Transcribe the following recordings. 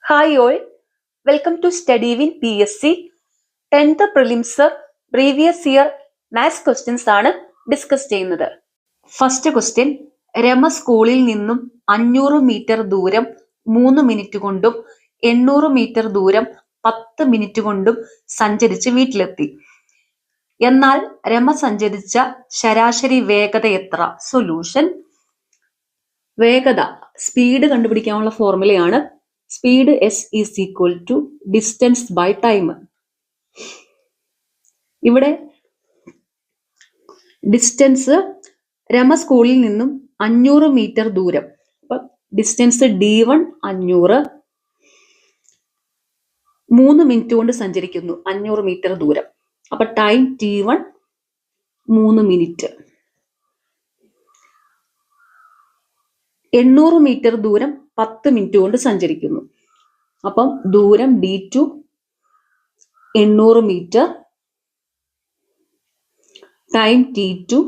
Hi all, welcome to Study with PSC 10th Prelims Previous Year Maths Questions ആണ് discuss ചെയ്യുന്നത്. First question, Rama സ്കൂളിൽ നിന്നും 500 metre ദൂരം 3 minute കൊണ്ടും 800 മീറ്റർ ദൂരം 10 മിനിറ്റ് കൊണ്ടും സഞ്ചരിച്ച് വീട്ടിലെത്തി. എന്നാൽ രമ സഞ്ചരിച്ച ശരാശരി വേഗത എത്ര? സൊല്യൂഷൻ. വേഗത സ്പീഡ് കണ്ടുപിടിക്കാനുള്ള ഫോർമുലയാണ് speed S is equal to distance by time. ഇവിടെ ഡിസ്റ്റൻസ് രമ സ്കൂളിൽ നിന്നും 500 മീറ്റർ ദൂരം, അപ്പൊ ഡിസ്റ്റൻസ് D1 500, 3 മിനിറ്റ് കൊണ്ട് സഞ്ചരിക്കുന്നു 500 മീറ്റർ ദൂരം. അപ്പൊ ടൈം T1 3 മിനിറ്റ്. 800 മീറ്റർ ദൂരം 10 മിനിറ്റ് കൊണ്ട് സഞ്ചരിക്കുന്നു. അപ്പം ദൂരം D2 800 metre, time T2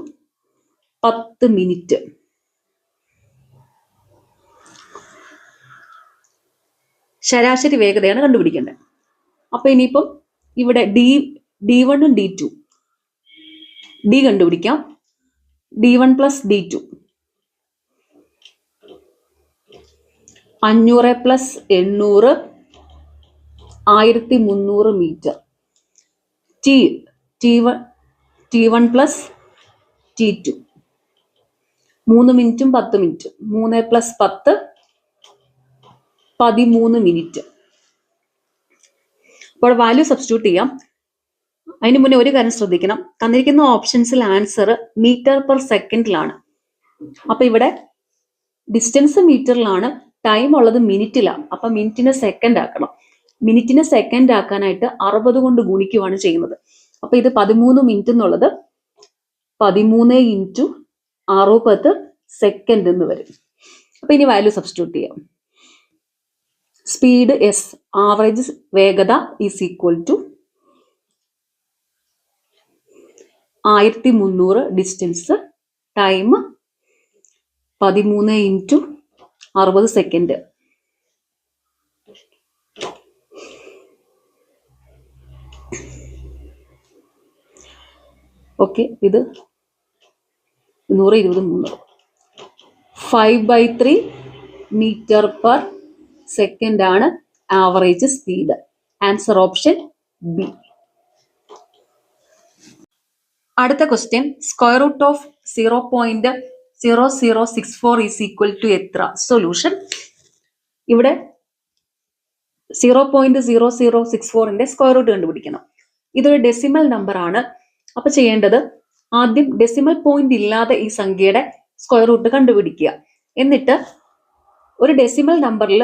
10 minute. ശരാശരി വേഗതയാണ് കണ്ടുപിടിക്കേണ്ടത്. അപ്പൊ ഇനിയിപ്പം ഇവിടെ D1 D2 D കണ്ടുപിടിക്കാം. D1 plus D2 500 plus 800 1300 metre. T1 plus T2 3 മിനിറ്റും 10 മിനിറ്റും, 3 പ്ലസ് 10 13 മിനിറ്റ്. അപ്പോൾ വാല്യൂ സബ്സ്റ്റിറ്റ്യൂട്ട് ചെയ്യാം. അതിന് മുന്നേ ഒരു കാര്യം ശ്രദ്ധിക്കണം, തന്നിരിക്കുന്ന ഓപ്ഷൻസിൽ ആൻസർ മീറ്റർ പെർ സെക്കൻഡിലാണ്. അപ്പൊ ഇവിടെ ഡിസ്റ്റൻസ് മീറ്ററിലാണ്, ടൈം ഉള്ളത് മിനിറ്റിലാണ്. അപ്പൊ മിനിറ്റിനെ സെക്കൻഡ് ആക്കണം. മിനിറ്റിനെ സെക്കൻഡ് ആക്കാനായിട്ട് 60 കൊണ്ട് ഗുണിക്കുവാണ് ചെയ്യുന്നത്. അപ്പൊ ഇത് 13 മിനിറ്റ് എന്നുള്ളത് 13 ഇൻറ്റു 60 സെക്കൻഡ് എന്ന് വരും. അപ്പൊ ഇനി വാല്യൂ സബ്സ്റ്റിറ്റ്യൂട്ട് ചെയ്യാം. സ്പീഡ് എസ്, ആവറേജ് വേഗത is equal to 1300 distance, time 13 into 60 second. Okay, ഇത് 100 20 300 5/3 മീറ്റർ പെർ സെക്കൻഡ് ആണ് average speed. Answer option B. അടുത്ത question, square root of 0.0064 is equal to എത്ര? സൊല്യൂഷൻ. ഇവിടെ 0.0064ന്റെ സ്ക്വയർ റൂട്ട് കണ്ടുപിടിക്കണം. ഇതൊരു ഡെസിമൽ നമ്പർ ആണ്. അപ്പൊ ചെയ്യേണ്ടത്, ആദ്യം ഡെസിമൽ പോയിന്റ് ഇല്ലാതെ ഈ സംഖ്യയുടെ സ്ക്വയർ റൂട്ട് കണ്ടുപിടിക്കുക. എന്നിട്ട് ഒരു ഡെസിമൽ നമ്പറിൽ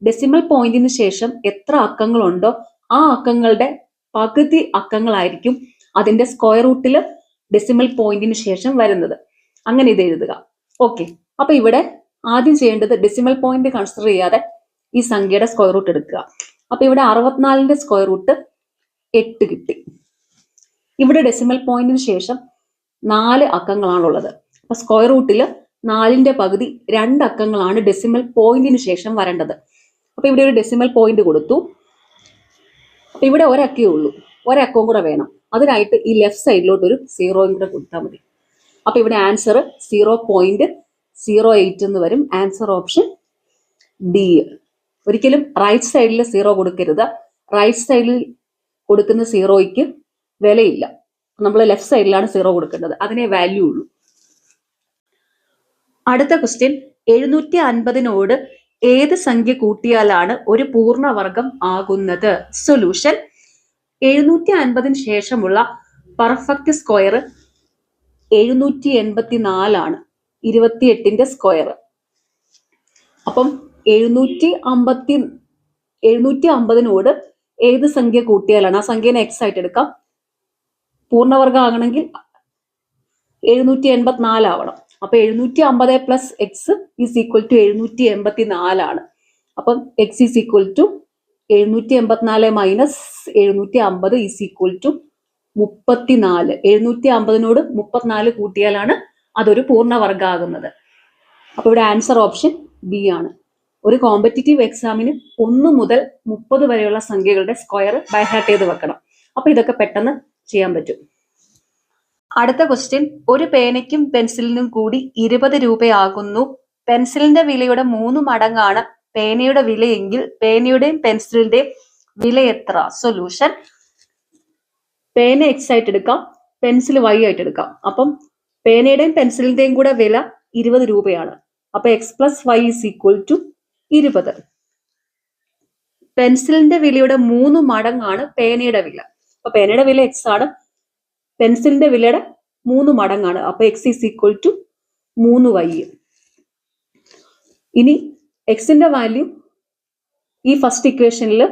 ഡെസിമൽ പോയിന്റിന് ശേഷം എത്ര അക്കങ്ങളുണ്ടോ ആ അക്കങ്ങളുടെ പകുതി അക്കങ്ങളായിരിക്കും അതിന്റെ സ്ക്വയർ റൂട്ടിൽ ഡെസിമൽ പോയിന്റിന് ശേഷം വരുന്നത്. അങ്ങനെ ഇത് എഴുതുക. ഓക്കെ, അപ്പൊ ഇവിടെ ആദ്യം ചെയ്യേണ്ടത് ഡെസിമൽ പോയിന്റ് കൺസിഡർ ചെയ്യാതെ ഈ സംഖ്യയുടെ സ്ക്വയർ റൂട്ട് എടുക്കുക. അപ്പൊ ഇവിടെ 64ന്റെ സ്ക്വയർ റൂട്ട് 8 കിട്ടി. ഇവിടെ ഡെസിമൽ പോയിന്റിന് ശേഷം 4 അക്കങ്ങളാണുള്ളത്. അപ്പൊ സ്ക്വയർ റൂട്ടിൽ 4ന്റെ പകുതി 2 അക്കങ്ങളാണ് ഡെസിമൽ പോയിന്റിന് ശേഷം വരേണ്ടത്. അപ്പൊ ഇവിടെ ഒരു ഡെസിമൽ പോയിന്റ് കൊടുത്തു. അപ്പൊ ഇവിടെ ഒരക്കേ ഉള്ളൂ, ഒരക്കവും കൂടെ വേണം. അതിനായിട്ട് ഈ ലെഫ്റ്റ് സൈഡിലോട്ട് ഒരു 0 കൂടെ കൊടുത്താൽ മതി. അപ്പൊ ഇവിടെ ആൻസർ 0.08 എന്ന് വരും. Answer option D. ഒരിക്കലും റൈറ്റ് സൈഡിൽ 0 കൊടുക്കരുത്. റൈറ്റ് സൈഡിൽ കൊടുക്കുന്ന 0യ്ക്ക് വിലയില്ല. നമ്മൾ ലെഫ്റ്റ് സൈഡിലാണ് 0 കൊടുക്കേണ്ടത്, അതിനെ വാല്യൂ ഉള്ളൂ. അടുത്ത ക്വസ്റ്റ്യൻ, 750നോട് ഏത് സംഖ്യ കൂട്ടിയാലാണ് ഒരു പൂർണ്ണവർഗം ആകുന്നത്? സൊല്യൂഷൻ. 750 ശേഷമുള്ള പെർഫെക്റ്റ് സ്ക്വയർ 784 ആണ്, 28ന്റെ സ്ക്വയർ. അപ്പം 750നോട് ഏത് സംഖ്യ കൂട്ടിയാലാണ്, ആ സംഖ്യനെ എക്സ് ആയിട്ട് എടുക്കാം. പൂർണ്ണവർഗം ആകണമെങ്കിൽ 784 ആവണം. അപ്പൊ 750 plus x is equal to 784 ആണ്. അപ്പം x is equal to 784 minus 750 is equal to 34. 750നോട് 34 കൂട്ടിയാലാണ് അതൊരു പൂർണ്ണവർഗം ആകുന്നത്. അപ്പൊ ഇവിടെ ആൻസർ ഓപ്ഷൻ ബി ആണ്. ഒരു കോമ്പറ്റിറ്റീവ് എക്സാമിന് 1 മുതൽ 30 വരെയുള്ള സംഖ്യകളുടെ സ്ക്വയർ ബൈ ഹാർട്ട് ചെയ്ത് വെക്കണം. അപ്പൊ ഇതൊക്കെ പെട്ടെന്ന് ചെയ്യാൻ പറ്റും. അടുത്ത ക്വസ്റ്റ്യൻ, ഒരു പേനയ്ക്കും പെൻസിലിനും കൂടി 20 രൂപയാകുന്നു. പെൻസിലിന്റെ വിലയുടെ 3 മടങ്ങാണ് പേനയുടെ വിലയെങ്കിൽ പേനയുടെയും പെൻസിലിന്റെയും വില എത്ര? സൊല്യൂഷൻ, പേന എക്സ് ആയിട്ട് എടുക്കാം, പെൻസിൽ വൈ ആയിട്ട് എടുക്കാം. അപ്പം പേനയുടെയും പെൻസിലിന്റെയും കൂടെ വില 20 രൂപയാണ്. അപ്പൊ x plus y is equal to 20. പെൻസിലിന്റെ വിലയുടെ 3 മടങ്ങാണ് പേനയുടെ വില. അപ്പൊ പേനയുടെ വില എക്സ് ആണ്, പെൻസിലിന്റെ വിലയുടെ 3 മടങ്ങാണ്. അപ്പൊ x is equal to 3y. ഇനി എക്സിന്റെ വാല്യൂ ഈ ഫസ്റ്റ് ഇക്വേഷനിൽ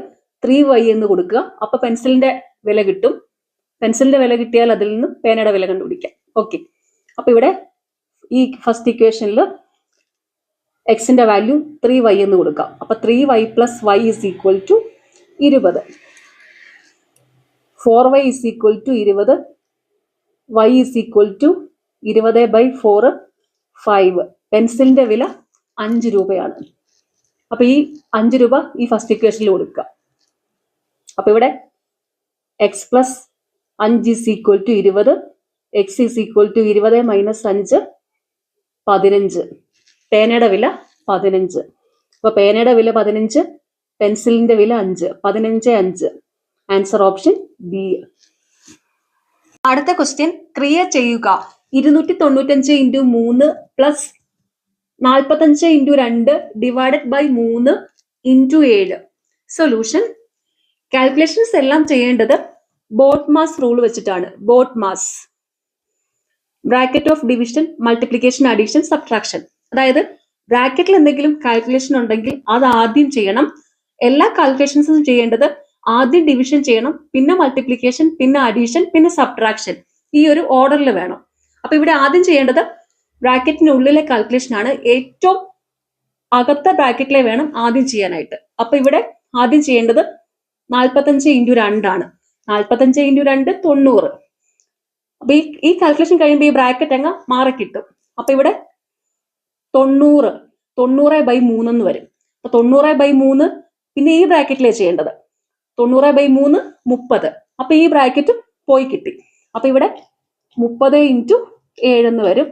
3y എന്ന് കൊടുക്കുക. അപ്പൊ പെൻസിലിന്റെ വില കിട്ടും. പെൻസിലിന്റെ വില കിട്ടിയാൽ അതിൽ നിന്ന് പേനയുടെ വില കണ്ടുപിടിക്കാം. ഓക്കെ, അപ്പൊ ഇവിടെ ഈ ഫസ്റ്റ് ഇക്വേഷനിൽ എക്സിന്റെ വാല്യൂ 3y എന്ന് കൊടുക്കാം. അപ്പൊ 3y plus y is equal to 20. 4y is equal to 20. y is equal to 20/4 5. പെൻസിലിന്റെ വില 5 രൂപയാണ്. അപ്പൊ ഈ 5 രൂപ ഈ ഫസ്റ്റ് ഇക്വേഷനിൽ കൊടുക്കുക. അപ്പൊ ഇവിടെ x plus 5 is equal to 20. X is equal to 20 minus 5 15. പേനയുടെ വില 15. അപ്പൊ പേനയുടെ വില 15, പെൻസിലിന്റെ വില 5. 15 5. Answer option B. അടുത്ത ക്വസ്റ്റ്യൻ, ക്രിയ ചെയ്യുക. 295 into 3 plus 45 into 2 divided by 3 into 7. Solution, calculations എല്ലാം ചെയ്യേണ്ടത് ബോട്ട് മാസ് റൂൾ വെച്ചിട്ടാണ്. BODMAS, bracket of division, multiplication, addition, subtraction. അതായത് ബ്രാക്കറ്റിൽ എന്തെങ്കിലും കാൽക്കുലേഷൻ ഉണ്ടെങ്കിൽ അത് ആദ്യം ചെയ്യണം. എല്ലാ കാൽക്കുലേഷൻസും ചെയ്യേണ്ടത് ആദ്യം ഡിവിഷൻ ചെയ്യണം, പിന്നെ മൾട്ടിപ്ലിക്കേഷൻ, പിന്നെ അഡീഷൻ, പിന്നെ സബ്ട്രാക്ഷൻ. ഈ ഒരു ഓർഡറിൽ വേണം. അപ്പൊ ഇവിടെ ആദ്യം ചെയ്യേണ്ടത് ബ്രാക്കറ്റിനുള്ളിലെ കാൽക്കുലേഷൻ ആണ്. ഏറ്റവും അകത്ത ബ്രാക്കറ്റിലെ വേണം ആദ്യം ചെയ്യാനായിട്ട്. അപ്പൊ ഇവിടെ ആദ്യം ചെയ്യേണ്ടത് 45 ഇൻറ്റു 2 ആണ്. 45 ഇൻറ്റു 2 90. അപ്പൊ ഈ കാൽക്കുലേഷൻ കഴിയുമ്പോൾ ഈ ബ്രാക്കറ്റ് അങ്ങ് മാറി കിട്ടും. അപ്പൊ ഇവിടെ 90/3 എന്ന് വരും. അപ്പൊ 90/3 പിന്നെ ഈ ബ്രാക്കറ്റിലേ ചെയ്യേണ്ടത്. 90/3 30. അപ്പൊ ഈ ബ്രാക്കറ്റ് പോയി കിട്ടി. അപ്പൊ ഇവിടെ 30 ഇൻറ്റു 7 എന്ന് വരും.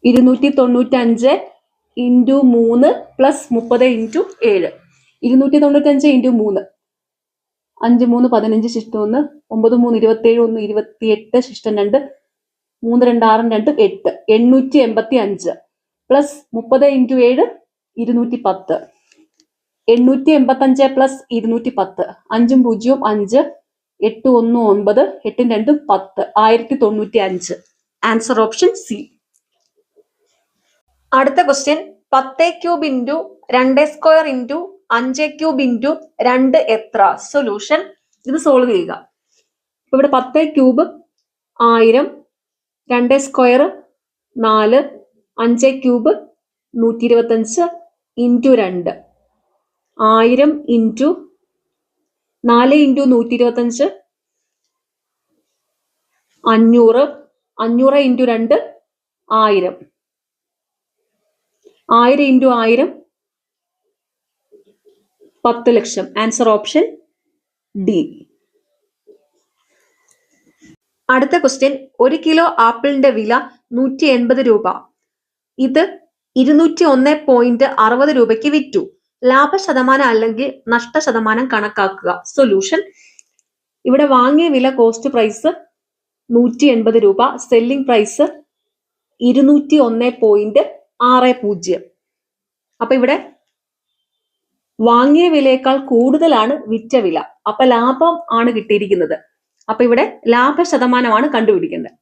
295 ഇൻറ്റു 3 പ്ലസ് 30 ഇൻറ്റു 7. 295 ഇൻറ്റു 3, 5 3 15 ശിഷ്ടം 1, 9 3 27, 1 28 ശിഷ്ടം 2, 3 2 6 2 8. 885 plus 30 into 7 210. 885 plus 210. 5 0 5, 8 1 9, 8 2 10. 1095. Answer option C. അടുത്ത question, 10 cube into 2 square into 5 cube into 2 എത്ര? സൊല്യൂഷൻ, ഇത് സോൾവ് ചെയ്യുക. ഇവിടെ 10 cube 1000, 2 square 4, 5 cube 125 into 2. 1000 into 4 into 125 500. 500 into 2 1000. 1000 into 1000 10 lakh. Answer option D. അടുത്ത ക്വസ്റ്റ്യൻ, 1 കിലോ ആപ്പിളിന്റെ വില 180 രൂപ. ഇത് 201.60 രൂപയ്ക്ക് വിറ്റു. ലാഭശതമാനം അല്ലെങ്കിൽ നഷ്ടശതമാനം കണക്കാക്കുക. സൊല്യൂഷൻ, ഇവിടെ വാങ്ങിയ വില കോസ്റ്റ് പ്രൈസ് 180 രൂപ, സെല്ലിംഗ് പ്രൈസ് 201.60. അപ്പൊ ഇവിടെ വാങ്ങിയ വിലയേക്കാൾ കൂടുതലാണ് വിറ്റ വില. അപ്പൊ ലാഭം ആണ് കിട്ടിയിരിക്കുന്നത്. അപ്പൊ ഇവിടെ ലാഭശതമാനമാണ് കണ്ടുപിടിക്കേണ്ടത്.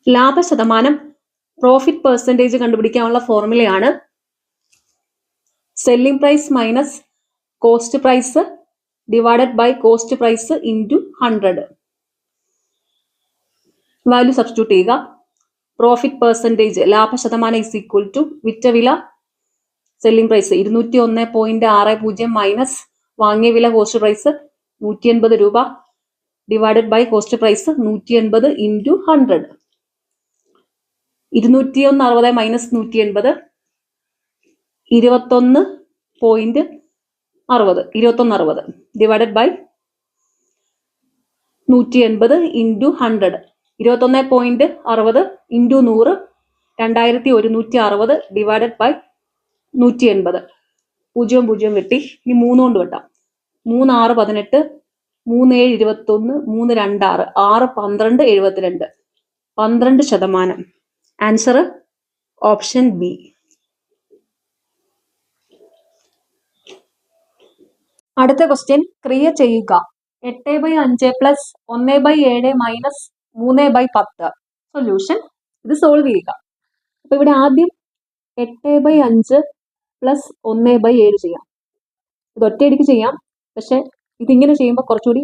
ലാഭശതമാനം, പ്രോഫിറ്റ് പെർസെൻറ്റേജ് കണ്ടുപിടിക്കാനുള്ള ഫോർമുലയാണ് selling price minus cost price divided by cost price into 100. Value substitute ചെയ്യുക. പ്രോഫിറ്റ് പെർസെൻറ്റേജ് ലാഭശതമാനം ഇസ് ഈക്വൽ ടു വിറ്റ വില സെല്ലിംഗ് പ്രൈസ് 201.60 മൈനസ് വാങ്ങിയ വില കോസ്റ്റ് പ്രൈസ് 180 രൂപ divided by cost price 180 into 100. 260 minus 180 21.60 divided by 180 into 100 21.60 into 100 2160 divided by 180 0 വെട്ടി ഇനി 3 കൊണ്ട് വെട്ടാം 3 6 18 3 7 21 3 2 6 6 12 72 12%. Answer option B. അടുത്ത ക്വസ്റ്റ്യൻ ക്രിയ ചെയ്യുക. 8/5 പ്ലസ് 1/7 മൈനസ് 3/10 സൊല്യൂഷൻ. ഇത് സോൾവ് ചെയ്യുക. അപ്പൊ ഇവിടെ ആദ്യം 8/5 പ്ലസ് 1/7 ചെയ്യാം. ഇത് ഒറ്റയടിക്ക് ചെയ്യാം, പക്ഷെ ഇതിങ്ങനെ ചെയ്യുമ്പോൾ കുറച്ചുകൂടി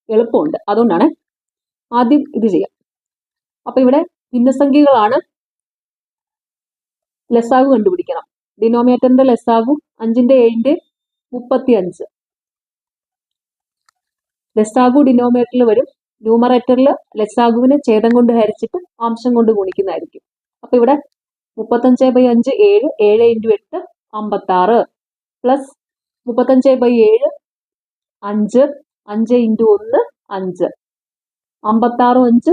എളുപ്പമുണ്ട്, അതുകൊണ്ടാണ് ആദ്യം ഇത് ചെയ്യാം. അപ്പൊ ഇവിടെ ഭിന്നസംഖ്യകളാണ്, ലസാഗു കണ്ടുപിടിക്കണം. ഡിനോമിനേറ്ററിന്റെ ലസാഗു 5ന്റെ 7ന്റെ 35. ലസാഗു ഡിനോമിനേറ്ററിൽ വരും, ന്യൂമറേറ്ററിൽ ലസാഗുവിനെ ഛേദം കൊണ്ട് ഹരിച്ചിട്ട് അംശം കൊണ്ട് ഗുണിക്കുന്നതായിരിക്കും. അപ്പൊ ഇവിടെ 35/5 7 7 ഇൻറ്റു 8 56 പ്ലസ് 35/7 5 5 ഇൻറ്റു 1 5 56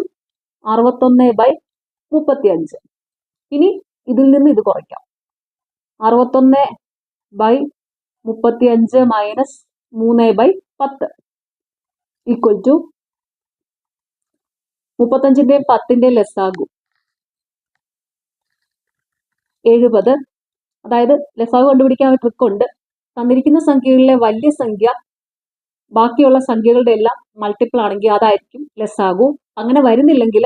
5 61/35. ഇനി ഇതിൽ നിന്ന് ഇത് കുറയ്ക്കാം. 61/35 മൈനസ് 3/10 ഈക്വൽ ടു 35ന്റെയും 10ന്റെയും ലസാഗു 70. അതായത് ലസാഗു കണ്ടുപിടിക്കാൻ ഒരു ട്രിക്ക് ഉണ്ട്. തന്നിരിക്കുന്ന സംഖ്യകളിലെ വലിയ സംഖ്യ ബാക്കിയുള്ള സംഖ്യകളുടെ എല്ലാം മൾട്ടിപ്പിൾ ആണെങ്കിൽ അതായിരിക്കും ലസാഗു. അങ്ങനെ വരുന്നില്ലെങ്കിൽ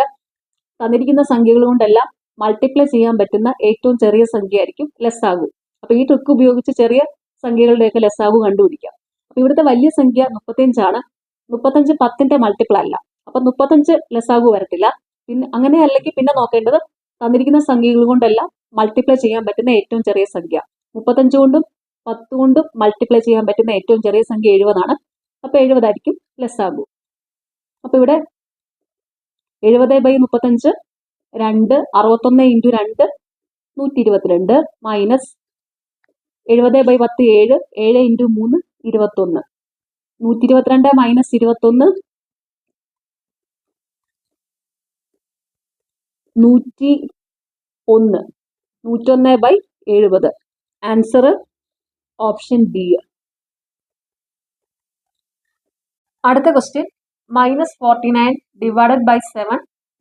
തന്നിരിക്കുന്ന സംഖ്യകൾ കൊണ്ടെല്ലാം മൾട്ടിപ്ലൈ ചെയ്യാൻ പറ്റുന്ന ഏറ്റവും ചെറിയ സംഖ്യ ആയിരിക്കും ലസാഗു. അപ്പൊ ഈ ട്രിക്ക് ഉപയോഗിച്ച് ചെറിയ സംഖ്യകളുടെയൊക്കെ ലസാഗു കണ്ടുപിടിക്കാം. അപ്പൊ ഇവിടുത്തെ വലിയ സംഖ്യ 35 ആണ്. 35 10ന്റെ മൾട്ടിപ്പിൾ അല്ല, അപ്പൊ 35 ലസാഗു വരത്തില്ല. പിന്നെ അങ്ങനെ അല്ലെങ്കിൽ പിന്നെ നോക്കേണ്ടത് തന്നിരിക്കുന്ന സംഖ്യകൾ കൊണ്ടെല്ലാം മൾട്ടിപ്ലൈ ചെയ്യാൻ പറ്റുന്ന ഏറ്റവും ചെറിയ സംഖ്യ. 35 കൊണ്ടും 10 കൊണ്ടും മൾട്ടിപ്ലൈ ചെയ്യാൻ പറ്റുന്ന ഏറ്റവും ചെറിയ സംഖ്യ 70 ആണ്. അപ്പൊ 70 ആയിരിക്കും ലസാഗു. അപ്പൊ ഇവിടെ 70/35 2 61 into 2 122 minus 70/10 7 7 into 3 21 122 minus 21 101 101/70. Answer option B. അടുത്ത question -49 divided by 7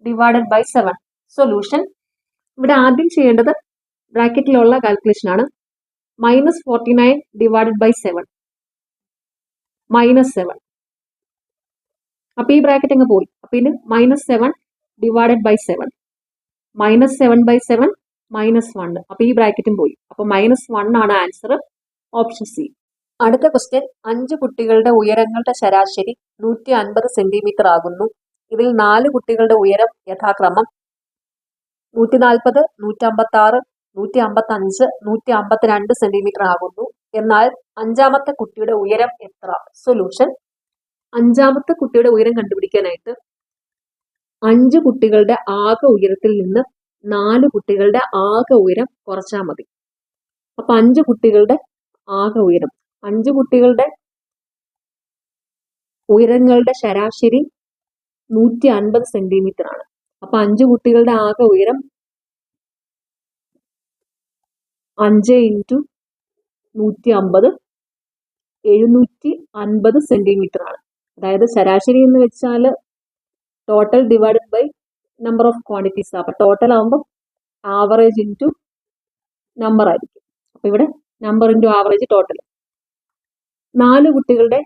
divided by 7 solution. ഇവിടെ ആദ്യം ചെയ്യേണ്ടത് ബ്രാക്കറ്റിലുള്ള കാൽക്കുലേഷൻ ആണ്. -49 ഡിവൈഡഡ് ബൈ 7 -7. അപ്പൊ ഈ ബ്രാക്കറ്റ് അങ്ങ് പോയി. അപ്പൊ ഇനി -7 ഡിവൈഡഡ് ബൈ 7 -7/7 -1. അപ്പൊ ഈ ബ്രാക്കറ്റും പോയി. അപ്പൊ -1 ആണ് ആൻസർ ഓപ്ഷൻ സി. അടുത്ത ക്വസ്റ്റ്യൻ 5 കുട്ടികളുടെ ഉയരങ്ങളുടെ ശരാശരി 150 സെന്റിമീറ്റർ ആകുന്നു. ഇതിൽ 4 കുട്ടികളുടെ ഉയരം യഥാക്രമം 140 156 155 152 സെന്റിമീറ്റർ ആകുന്നു. എന്നാൽ 5ാമത്തെ കുട്ടിയുടെ ഉയരം എത്ര? സൊല്യൂഷൻ. 5ാമത്തെ കുട്ടിയുടെ ഉയരം കണ്ടുപിടിക്കാനായിട്ട് 5 കുട്ടികളുടെ ആകെ ഉയരത്തിൽ നിന്ന് 4 കുട്ടികളുടെ ആകെ ഉയരം കുറച്ചാൽ മതി. അപ്പൊ 5 കുട്ടികളുടെ ആകെ ഉയരം, 5 കുട്ടികളുടെ ഉയരങ്ങളുടെ ശരാശരി 150 സെന്റിമീറ്റർ ആണ്. അപ്പൊ 5 കുട്ടികളുടെ ആകെ ഉയരം 5 ഇൻറ്റു 150 750 സെന്റിമീറ്റർ ആണ്. അതായത് ശരാശരി എന്ന് വെച്ചാൽ total divided by number of quantities. അപ്പൊ ടോട്ടൽ ആകുമ്പോൾ ആവറേജ് ഇൻറ്റു നമ്പർ ആയിരിക്കും. അപ്പൊ ഇവിടെ നമ്പർ ഇൻറ്റു ആവറേജ് ടോട്ടൽ. 4 കുട്ടികളുടെ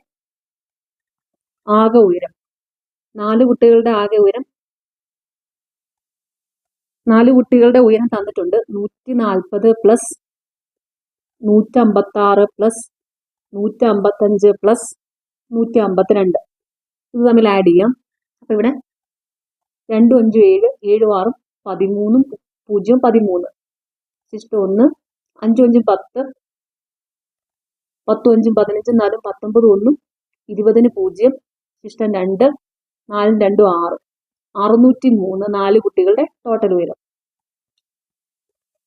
ആകെ ഉയരം 4 കുട്ടികളുടെ ആകെ ഉയരം 4 കുട്ടികളുടെ ഉയരം തന്നിട്ടുണ്ട്. 140 പ്ലസ് 156 പ്ലസ് 155 പ്ലസ് 152 ഇത് തമ്മിൽ ആഡ് ചെയ്യാം. അപ്പൊ ഇവിടെ 2 5 7 7 6 13 0 13 സിസ്റ്റം 1 5 5 10 10 5 15 4 19 1 20 0 സിസ്റ്റം 2 4 2 6 603 4 കുട്ടികളുടെ ടോട്ടൽ ഉയരം.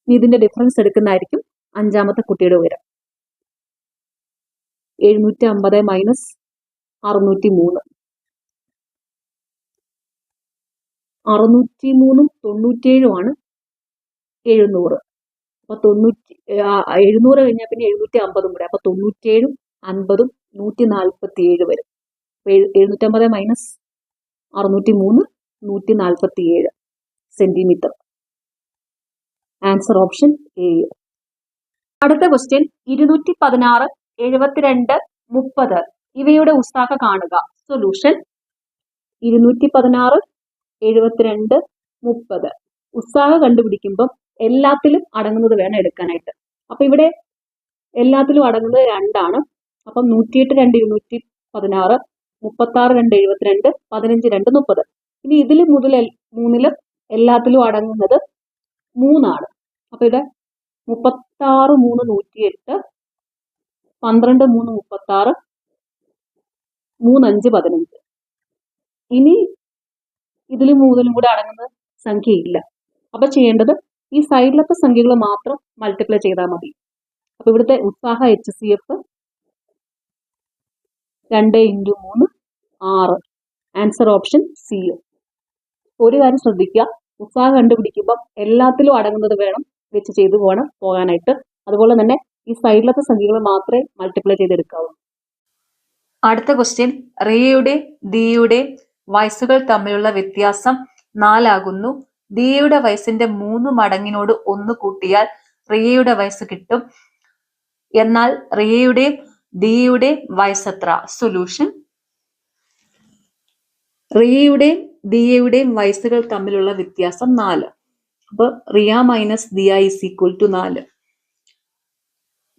ഇതിന്റെ ഡിഫറൻസ് എടുക്കുന്നതായിരിക്കും അഞ്ചാമത്തെ കുട്ടിയുടെ ഉയരം. 750 മൈനസ് 603. 603ഉം 97ഉമാണ് 700. അപ്പൊ 700 കഴിഞ്ഞാൽ പിന്നെ 750 കൂടെ. അപ്പൊ 97ഉം 50ഉം 147 വരും. 750 minus 603 147 centimetre. Answer option A. അടുത്ത ക്വസ്റ്റ്യൻ 216, 72, 30 ഇവയുടെ ഉസ്താക കാണുക. സൊല്യൂഷൻ 216, 72, 30 ഉസ്താക കണ്ടുപിടിക്കുമ്പം എല്ലാത്തിലും അടങ്ങുന്നത് വേണം എടുക്കാനായിട്ട്. അപ്പൊ ഇവിടെ എല്ലാത്തിലും അടങ്ങുന്നത് 2ആണ്. അപ്പം 108, 2, 216, 36, 2, 72, 15, 2, 30. ഇനി ഇതിൽ മൂന്നിലും എല്ലാത്തിലും അടങ്ങുന്നത് 3ആണ്. അപ്പൊ ഇവിടെ 36, 3, 108, 12, 3, 36, 3, 5, 15. ഇനി ഇതിൽ മൂന്നിലും കൂടെ അടങ്ങുന്ന സംഖ്യയില്ല. അപ്പൊ ചെയ്യേണ്ടത് ഈ സൈഡിലത്തെ സംഖ്യകൾ മാത്രം മൾട്ടിപ്ലൈ ചെയ്താൽ മതി. അപ്പൊ ഇവിടുത്തെ ഉത്സാഹ HCF 2 × 3 6. Answer option C. ഒരു കാര്യം ശ്രദ്ധിക്കുക, ഉത്സാഹ കണ്ടുപിടിക്കുമ്പോൾ എല്ലാത്തിലും അടങ്ങുന്നത് വേണം വെച്ച് ചെയ്തു പോകാനായിട്ട്. അതുപോലെ തന്നെ ഈ സൈഡിലത്തെ സംഖ്യകൾ മാത്രമേ മൾട്ടിപ്ലൈ ചെയ്തെടുക്കാവൂ. അടുത്ത ക്വസ്റ്റ്യൻ, റിയയുടെ ദിയുടെ വയസ്സുകൾ തമ്മിലുള്ള വ്യത്യാസം 4 ആകുന്നു. ദിയയുടെ വയസ്സിന്റെ 3 മടങ്ങിനോട് 1 കൂട്ടിയാൽ റിയയുടെ വയസ്സ് കിട്ടും. എന്നാൽ റിയയുടെയും ദിയുടെ വയസ്സെത്ര? സൊല്യൂഷൻ റിയയുടെയും ദിയയുടെയും വയസ്സുകൾ തമ്മിലുള്ള വ്യത്യാസം 4. അപ്പൊ Riya minus Diya is equal to 4.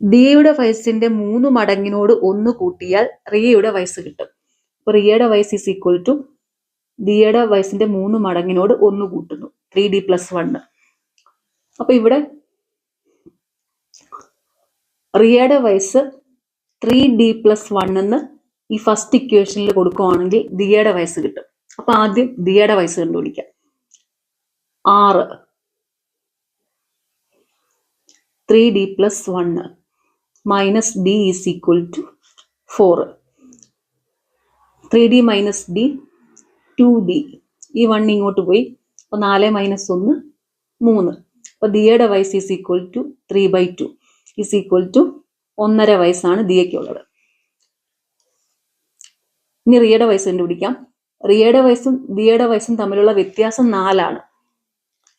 ദിയയുടെ വയസ്സിന്റെ 3 മടങ്ങിനോട് 1 കൂട്ടിയാൽ റിയയുടെ വയസ്സ് കിട്ടും. അപ്പൊ റിയയുടെ വയസ്സ് ഈസ് ഈക്വൽ ടു ദിയയുടെ വയസ്സിന്റെ 3 മടങ്ങിനോട് 1 കൂട്ടുന്നു, 3D + 1. അപ്പൊ ഇവിടെ റിയയുടെ വയസ്സ് 3D + 1 എന്ന് ഈ ഫസ്റ്റ് ഇക്വേഷനിൽ കൊടുക്കുകയാണെങ്കിൽ ദിയയുടെ വയസ്സ് കിട്ടും. അപ്പൊ ആദ്യം ദിയയുടെ വയസ്സ് കണ്ടുപിടിക്കാം. 6 3D + 1 minus D is equal to 4. 3D minus D 2D. ഈ 1 ഇങ്ങോട്ട് പോയി. അപ്പൊ 4 - 1 3. അപ്പൊ ദിയയുടെ വയസ്സ് is equal to 3/2 is equal to 1.5 വയസ്സാണ് ദിയയ്ക്കുള്ളത്. ഇനി റിയയുടെ വയസ്സ് കണ്ടുപിടിക്കാം. റിയയുടെ വയസ്സും ദിയയുടെ വയസ്സും തമ്മിലുള്ള വ്യത്യാസം 4ആണ്.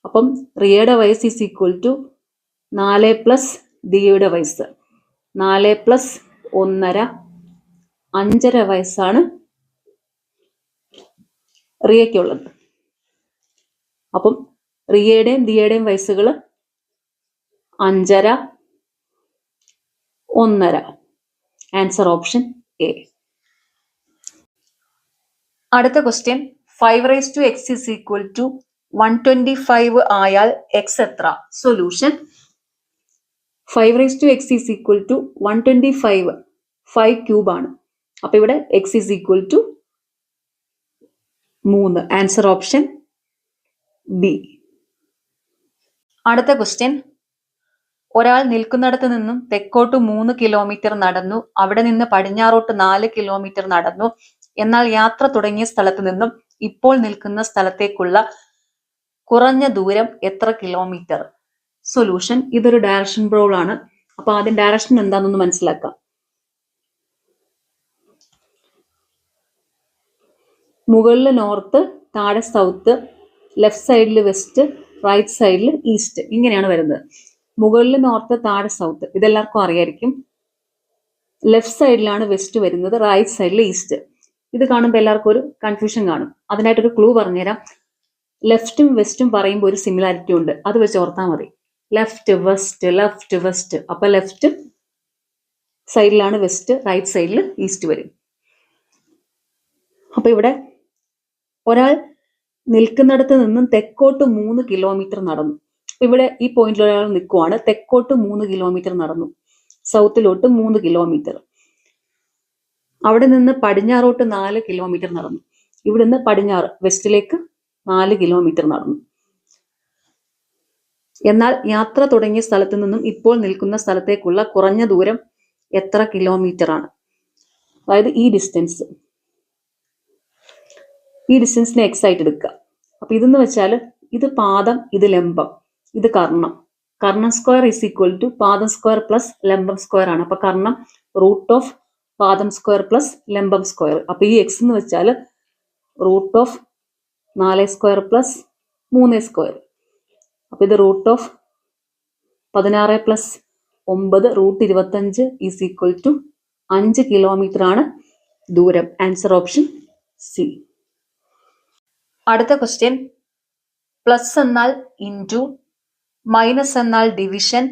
അപ്പം റിയയുടെ വയസ്സ് ഈസ് ഈക്വൽ ടു 4 + ദിയയുടെ വയസ്സ്. 4 + 1.5 5.5 വയസ്സാണ് റിയയ്ക്കുള്ളത്. അപ്പം റിയയുടെയും ദിയയുടെയും വയസ്സുകൾ 5.5 1.5. Answer option A. അടുത്ത question, 5x is equal to 125 ആയാൽ x എത്ര? Solution 5x is equal to 125 5 cube ആണ്. അപ്പൊ ഇവിടെ x is equal to 3. Answer option B. അടുത്ത ക്വസ്റ്റ്യൻ, ഒരാൾ നിൽക്കുന്നിടത്ത് നിന്നും തെക്കോട്ട് 3 കിലോമീറ്റർ നടന്നു, അവിടെ നിന്ന് പടിഞ്ഞാറോട്ട് 4 കിലോമീറ്റർ നടന്നു. എന്നാൽ യാത്ര തുടങ്ങിയ സ്ഥലത്ത് നിന്നും ഇപ്പോൾ നിൽക്കുന്ന സ്ഥലത്തേക്കുള്ള കുറഞ്ഞ ദൂരം എത്ര കിലോമീറ്റർ? സൊല്യൂഷൻ ഇതൊരു ഡയറക്ഷൻ പ്രോബ്ലം ആണ്. അപ്പൊ ആദ്യം ഡയറക്ഷൻ എന്താണെന്ന് മനസ്സിലാക്കാം. മുകളിൽ നോർത്ത്, താഴെ സൗത്ത്, ലെഫ്റ്റ് സൈഡിൽ വെസ്റ്റ്, റൈറ്റ് സൈഡിൽ ഈസ്റ്റ്, ഇങ്ങനെയാണ് വരുന്നത്. മുകളിൽ നോർത്ത്, താഴെ സൗത്ത് ഇതെല്ലാവർക്കും അറിയായിരിക്കും. ലെഫ്റ്റ് സൈഡിലാണ് വെസ്റ്റ് വരുന്നത്, റൈറ്റ് സൈഡിൽ ഈസ്റ്റ്. ഇത് കാണുമ്പോൾ എല്ലാവർക്കും ഒരു കൺഫ്യൂഷൻ കാണും. അതിനായിട്ടൊരു ക്ലൂ പറഞ്ഞുതരാം. ലെഫ്റ്റും വെസ്റ്റും പറയുമ്പോൾ ഒരു സിമിലാരിറ്റി ഉണ്ട്, അത് വെച്ച് ഓർത്താൽ മതി. Left west left west. അപ്പൊ ലെഫ്റ്റ് സൈഡിലാണ് വെസ്റ്റ്, റൈറ്റ് സൈഡിൽ ഈസ്റ്റ് വരും. അപ്പൊ ഇവിടെ ഒരാൾ നിൽക്കുന്നിടത്ത് നിന്നും തെക്കോട്ട് 3 കിലോമീറ്റർ നടന്നു. ഇവിടെ ഈ പോയിന്റിൽ ഒരാൾ നിൽക്കുവാണ്, തെക്കോട്ട് 3 കിലോമീറ്റർ നടന്നു, സൗത്തിലോട്ട് 3 കിലോമീറ്റർ. അവിടെ നിന്ന് പടിഞ്ഞാറോട്ട് 4 കിലോമീറ്റർ നടന്നു. ഇവിടുന്ന് പടിഞ്ഞാറ് വെസ്റ്റിലേക്ക് 4 കിലോമീറ്റർ നടന്നു. എന്നാൽ യാത്ര തുടങ്ങിയ സ്ഥലത്തു നിന്നും ഇപ്പോൾ നിൽക്കുന്ന സ്ഥലത്തേക്കുള്ള കുറഞ്ഞ ദൂരം എത്ര കിലോമീറ്റർ ആണ്? അതായത് ഈ ഡിസ്റ്റൻസിനെ എക്സ് ആയിട്ട് എടുക്കുക. അപ്പൊ ഇതെന്ന് വെച്ചാൽ ഇത് പാദം, ഇത് ലംബം, ഇത് കർണം. കർണം സ്ക്വയർ ഈസ് ഈക്വൽ ടു പാദം സ്ക്വയർ പ്ലസ് ലംബം സ്ക്വയർ ആണ്. അപ്പൊ കർണം റൂട്ട് ഓഫ് പാദം സ്ക്വയർ പ്ലസ് ലംബം സ്ക്വയർ. അപ്പൊ ഈ എക്സ് എന്ന് വെച്ചാൽ root of 4 square plus 3 square. അപ്പൊ ഇത് root of 16 plus 9 root 25 is equal to 5 kilometre ആണ് ദൂരം. Answer option C. അടുത്ത ക്വസ്റ്റ്യൻ, പ്ലസ് എന്നാൽ ഇൻറ്റു, മൈനസ് എന്നാൽ ഡിവിഷൻ,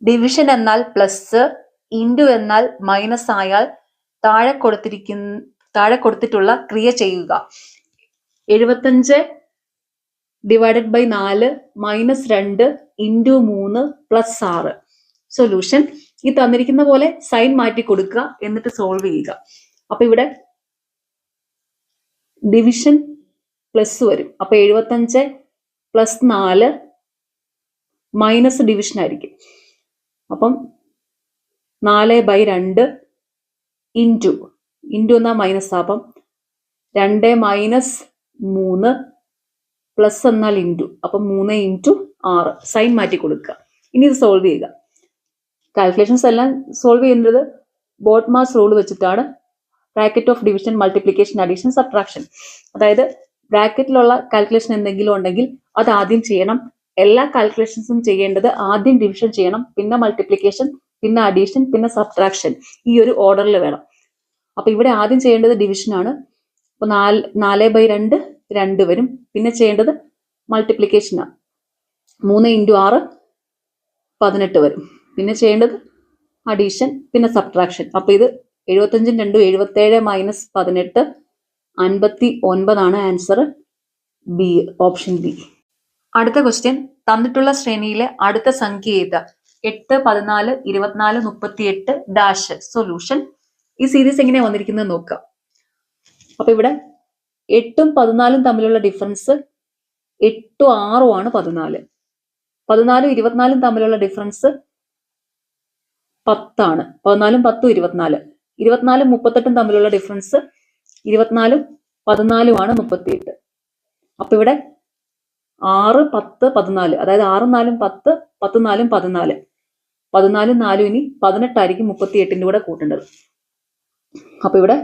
ഡിവിഷൻ എന്നാൽ പ്ലസ്, ഇൻറ്റു എന്നാൽ മൈനസ് ആയാൽ താഴെ കൊടുത്തിട്ടുള്ള ക്രിയ ചെയ്യുക. 75 divided by 4 minus 2 into 3 plus 6. Solution, ഈ തന്നിരിക്കുന്ന പോലെ സൈൻ മാറ്റി കൊടുക്കുക, എന്നിട്ട് സോൾവ് ചെയ്യുക. അപ്പൊ ഇവിടെ ഡിവിഷൻ പ്ലസ് വരും. അപ്പൊ 75 പ്ലസ് 4 മൈനസ് ഡിവിഷൻ ആയിരിക്കും. അപ്പം 4/2 ഇൻറ്റു എന്നാൽ മൈനസ്. അപ്പം 2 മൈനസ് 3 പ്ലസ് എന്നാൽ ഇൻറ്റു. അപ്പം 3 ഇൻറ്റു 6. സൈൻ മാറ്റി കൊടുക്കുക. ഇനി ഇത് സോൾവ് ചെയ്യുക. കാൽക്കുലേഷൻസ് എല്ലാം സോൾവ് ചെയ്യുന്നത് ബോട്ട്മാസ് റൂൾ വെച്ചിട്ടാണ്. Bracket of division, multiplication, addition, subtraction. അതായത് ബ്രാക്കറ്റിലുള്ള കാൽക്കുലേഷൻ എന്തെങ്കിലും ഉണ്ടെങ്കിൽ അത് ആദ്യം ചെയ്യണം. എല്ലാ കാൽക്കുലേഷൻസും ചെയ്യേണ്ടത് ആദ്യം ഡിവിഷൻ ചെയ്യണം, പിന്നെ മൾട്ടിപ്ലിക്കേഷൻ, പിന്നെ അഡീഷൻ, പിന്നെ സബ്ട്രാക്ഷൻ. ഈ ഒരു ഓർഡറിൽ വേണം. അപ്പൊ ഇവിടെ ആദ്യം ചെയ്യേണ്ടത് ഡിവിഷൻ ആണ്. അപ്പൊ 4/2 2 വരും. പിന്നെ ചെയ്യേണ്ടത് മൾട്ടിപ്ലിക്കേഷൻ ആണ്. 3 ഇൻറ്റു 6 18 വരും. പിന്നെ ചെയ്യേണ്ടത് അഡീഷൻ, പിന്നെ സബ്ട്രാക്ഷൻ. അപ്പൊ ഇത് 75 2 77 മൈനസ് 18 59 ആണ് ആൻസർ ബി, ഓപ്ഷൻ ബി. അടുത്ത ക്വസ്റ്റ്യൻ, തന്നിട്ടുള്ള ശ്രേണിയിലെ അടുത്ത സംഖ്യ ഏത്? 8 14 24 38 ഡാഷ്. സൊല്യൂഷൻ, ഈ സീരീസ് എങ്ങനെയാ വന്നിരിക്കുന്നത് നോക്കാം. അപ്പൊ ഇവിടെ 8ഉം 14ഉം തമ്മിലുള്ള ഡിഫറൻസ് 8ഉം 6ഉം ആണ് 14. 14ഉം 24ഉം തമ്മിലുള്ള ഡിഫറൻസ് 10 ആണ്. 14ഉം 10ഉം 24. 24ഉം 38ഉം തമ്മിലുള്ള ഡിഫറൻസ് 24ഉം 14ഉം ആണ് 38. അപ്പൊ ഇവിടെ 6 10 14, അതായത് 6 4 10, 10 4 14. 14 4 ഇനി 18 ആയിരിക്കും 38ന്റെ കൂടെ കൂട്ടേണ്ടത്. അപ്പൊ ഇവിടെ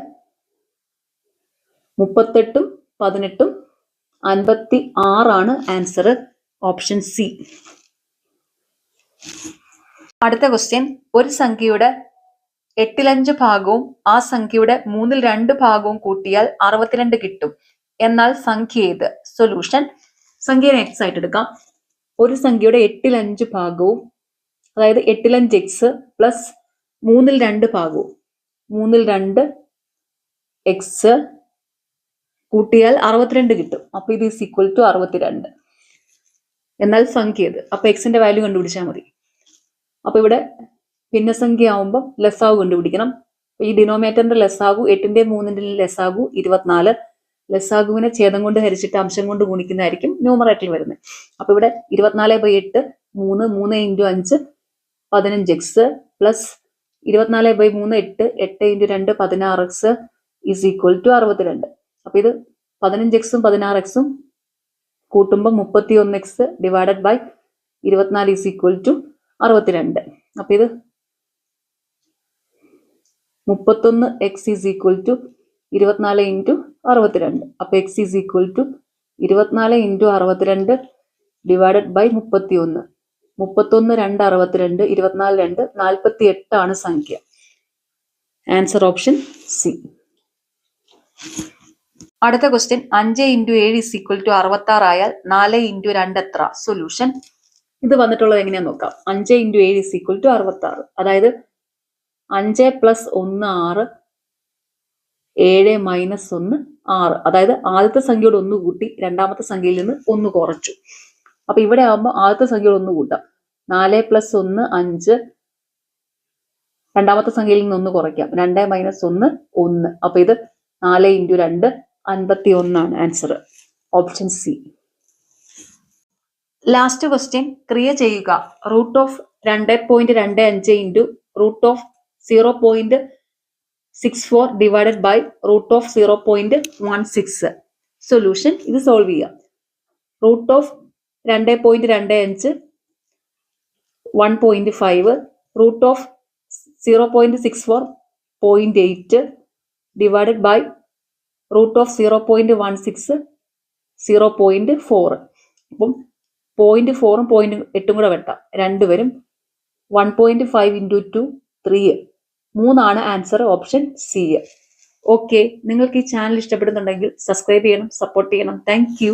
38ഉം 18ഉം 56 ആണ് ആൻസർ, ഓപ്ഷൻ സി. അടുത്ത ക്വസ്റ്റ്യൻ, ഒരു സംഖ്യയുടെ 8/5 ഭാഗവും ആ സംഖ്യയുടെ 2/3 ഭാഗവും കൂട്ടിയാൽ 62 കിട്ടും. എന്നാൽ സംഖ്യ ഏത്? സൊല്യൂഷൻ, സംഖ്യയെ എക്സ് ആയിട്ട് എടുക്കാം. ഒരു സംഖ്യയുടെ 8/5 ഭാഗവും, അതായത് 8/5 എക്സ് പ്ലസ് 2/3 ഭാഗവും, 2/3 എക്സ് കൂട്ടിയാൽ 62 കിട്ടും. അപ്പൊ ഇത് ഈസ് ഈക്വൽ ടു 62. എന്നാൽ സംഖ്യ ഏത്? അപ്പൊ എക്സിന്റെ വാല്യൂ കണ്ടുപിടിച്ചാൽ മതി. അപ്പൊ ഇവിടെ ഭിന്നസംഖ്യ ആവുമ്പോൾ ലെസ്സാഗു കണ്ടുപിടിക്കണം. ഈ ഡിനോമിനേറ്ററിന്റെ ലെസ്സാഗു 8ന്റെയും 3ന്റെയും ലെസ്സാഗു 24. ലെസ്സാഗുവിനെ ഛേദം കൊണ്ട് ഹരിച്ചിട്ട് അംശം കൊണ്ട് ഗുണിക്കുന്നതായിരിക്കും ന്യൂമറേറ്ററിൽ വരുന്നത്. അപ്പൊ ഇവിടെ 24/8 3 3 into 5 15 x plus 24/3 8 8 into 2 16 x is equal to 62. അപ്പൊ ഇത് 15 എക്സും 16 എക്സും കൂട്ടുമ്പോൾ 31 x divided by 24 is equal to 62. അപ്പൊ ഇത് 31 x is equal to 24 into 62. അപ്പൊ x is equal to 24 into 62 divided by 31. 31 2 62, 24 2 48 ആണ് സംഖ്യ. Answer option C. അടുത്ത question, 5 into 7 is equal to 66 ആയാൽ 4 ഇൻറ്റു 2 എത്ര? സൊല്യൂഷൻ, ഇത് വന്നിട്ടുള്ളത് എങ്ങനെയാന്ന് നോക്കാം. 5 ഇൻറ്റു 7 ഈസ് ഈക്വൽ ടു 66. അതായത് 5 പ്ലസ് 1 6, 7 മൈനസ് 1 6. അതായത് ആദ്യത്തെ സംഖ്യയോട് 1 കൂട്ടി രണ്ടാമത്തെ സംഖ്യയിൽ നിന്ന് 1 കുറച്ചു. അപ്പൊ ഇവിടെ ആകുമ്പോൾ ആദ്യത്തെ സംഖ്യയോട് 1 കൂട്ടാം. 4 പ്ലസ് 1 5, രണ്ടാമത്തെ സംഖ്യയിൽ നിന്ന് 1 കുറയ്ക്കാം. 2 മൈനസ് 1 1. അപ്പൊ ഇത് 4 ഇൻറ്റു 2 51 ആണ് answer, option C. Last question ക്രിയ ചെയ്യുക. Root of 2.25 into root of 0.64 divided by root of 0.16. Solution ഇത് സോൾവ് ചെയ്യുക. Root of 2.25 1.5 root of 0.64 0.8 divided by root of 0.16 0.4. അപ്പം 0.4ഉം 0.8ഉം കൂടെ വെട്ടാം. രണ്ടുപേരും 1.5 into 2 3. 3 answer, option C. Okay, നിങ്ങൾക്ക് ഈ ചാനൽ ഇഷ്ടപ്പെടുന്നുണ്ടെങ്കിൽ സബ്സ്ക്രൈബ് ചെയ്യണം, സപ്പോർട്ട് ചെയ്യണം. Thank U.